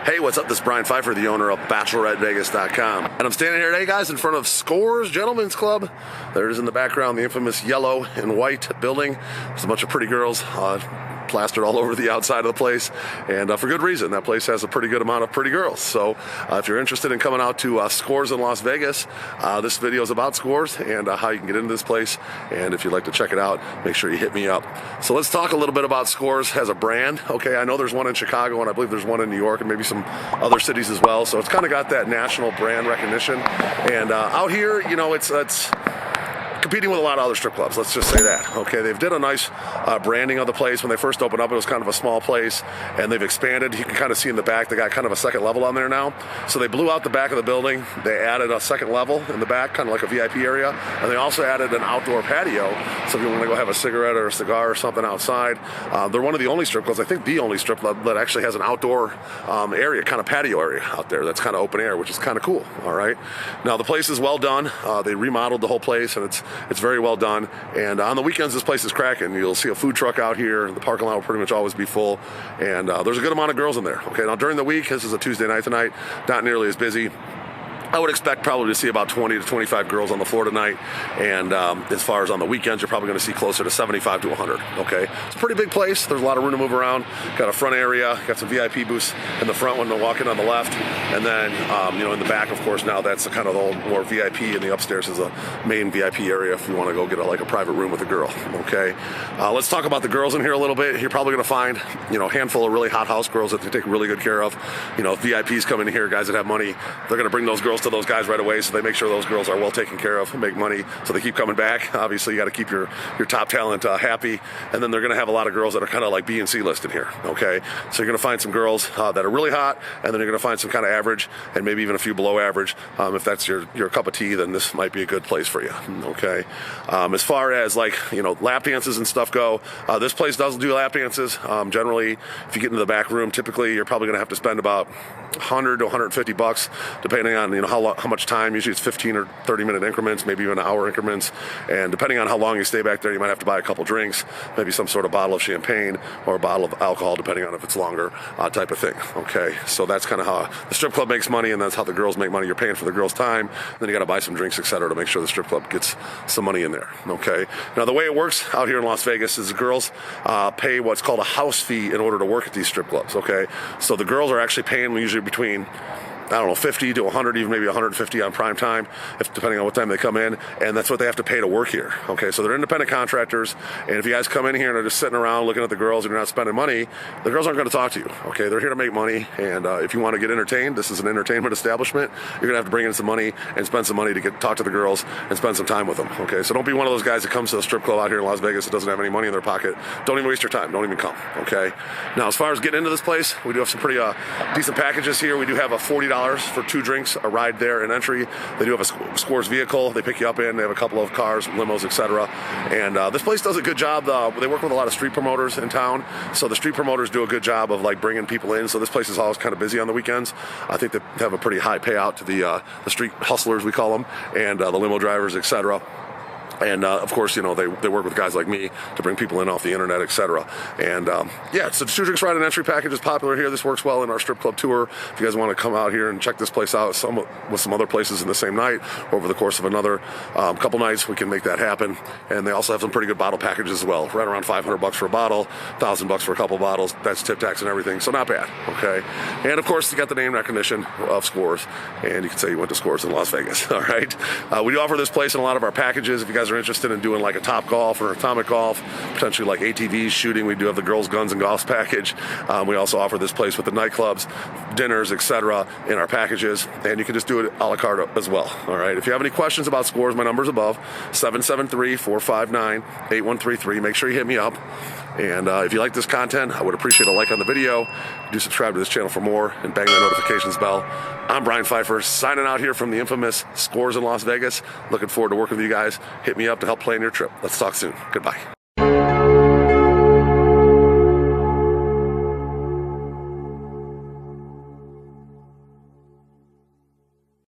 Hey, what's up? This is Brian Pfeiffer, the owner of BacheloretteVegas.com. And I'm standing here today, guys, in front of Scores Gentlemen's Club. There it is in the background, the infamous yellow and white building. There's a bunch of pretty girls plastered all over the outside of the place, and for good reason. That place has a pretty good amount of pretty girls. So if you're interested in coming out to Scores in Las Vegas, this video is about Scores and how you can get into this place. And if you'd like to check it out, make sure you hit me up. So let's talk a little bit about Scores as a brand. Okay, I know there's one in Chicago, and I believe there's one in New York, and maybe some other cities as well. So it's kind of got that national brand recognition. And out here, you know, it's competing with a lot of other strip clubs, let's just say that. Okay, they've did a nice branding of the place. When they first opened up, it was kind of a small place, and they've expanded. You can kind of see in the back, they got kind of a second level on there now. So they blew out the back of the building. They added a second level in the back, kind of like a VIP area, and they also added an outdoor patio. So if you want to go have a cigarette or a cigar or something outside, they're one of the only strip clubs, I think the only strip club that actually has an outdoor area, kind of patio area out there that's kind of open air, which is kind of cool. All right, now the place is well done. They remodeled the whole place, and it's very well done. And on the weekends, this place is cracking. You'll see a food truck out here. The parking lot will pretty much always be full. And there's a good amount of girls in there. Okay, now during the week, this is a Tuesday night tonight, not nearly as busy. I would expect probably to see about 20 to 25 girls on the floor tonight. And as far as on the weekends, you're probably going to see closer to 75 to 100. Okay, it's a pretty big place. There's a lot of room to move around. Got a front area. Got some VIP booths in the front when they're walking on the left. And then, you know, in the back, of course, now that's kind of the old more VIP. And the upstairs is a main VIP area if you want to go get like a private room with a girl. Okay, let's talk about the girls in here a little bit. You're probably going to find, you know, a handful of really hot house girls that they take really good care of. You know, VIPs come in here, guys that have money, they're going to bring those girls to those guys right away, so they make sure those girls are well taken care of, make money, so they keep coming back. Obviously, you got to keep your top talent happy, and then they're going to have a lot of girls that are kind of like B and C listed here. Okay, so you're going to find some girls that are really hot, and then you're going to find some kind of average, and maybe even a few below average. If that's your cup of tea, then this might be a good place for you. Okay, as far as like, you know, lap dances and stuff go, this place doesn't do lap dances. Generally, if you get into the back room, typically you're probably going to have to spend about $100 to $150, depending on, you know, how much time. Usually it's 15 or 30-minute increments, maybe even hour increments, and depending on how long you stay back there, you might have to buy a couple drinks, maybe some sort of bottle of champagne or a bottle of alcohol, depending on if it's longer, type of thing. Okay, so that's kind of how the strip club makes money, and that's how the girls make money. You're paying for the girls' time, and then you got to buy some drinks, etc., to make sure the strip club gets some money in there. Okay, now the way it works out here in Las Vegas is the girls pay what's called a house fee in order to work at these strip clubs. Okay, so the girls are actually paying usually between, I don't know, 50 to 100, even maybe 150 on prime time, depending on what time they come in, and that's what they have to pay to work here. Okay, so they're independent contractors, and if you guys come in here and are just sitting around looking at the girls and you're not spending money, the girls aren't going to talk to you. Okay, they're here to make money, and if you want to get entertained, this is an entertainment establishment. You're going to have to bring in some money and spend some money to talk to the girls and spend some time with them. Okay, so don't be one of those guys that comes to the strip club out here in Las Vegas that doesn't have any money in their pocket. Don't even waste your time. Don't even come. Okay, now as far as getting into this place, we do have some pretty decent packages here. We do have a $40 for 2 drinks, a ride there, and entry. They do have a Scores vehicle they pick you up in. They have a couple of cars, limos, etc. And this place does a good job. They work with a lot of street promoters in town, so the street promoters do a good job of like bringing people in. So this place is always kind of busy on the weekends. I think they have a pretty high payout to the street hustlers, we call them, and the limo drivers, etc. And of course, you know, they work with guys like me to bring people in off the internet, etc. And yeah, so the 2 drinks ride and entry package is popular here. This works well in our strip club tour. If you guys want to come out here and check this place out with some other places in the same night, over the course of another couple nights, we can make that happen. And they also have some pretty good bottle packages as well, right around $500 for a bottle, $1,000 for a couple bottles. That's tip tax and everything, so not bad. Okay, and of course you got the name recognition of Scores, and you can say you went to Scores in Las Vegas. All right, we do offer this place in a lot of our packages. If you guys are interested in doing like a Top Golf or Atomic Golf, potentially like ATVs, shooting, we do have the Girls, Guns, and Golfs package. We also offer this place with the nightclubs, dinners, etc. in our packages, and you can just do it a la carte as well. All right, if you have any questions about Scores, my number's above, 773-459-8133. Make sure you hit me up. And if you like this content, I would appreciate a like on the video. Do subscribe to this channel for more and bang that notifications bell. I'm Brian Pfeiffer, signing out here from the infamous Scores in Las Vegas. Looking forward to working with you guys. Hit me up to help plan your trip. Let's talk soon. Goodbye.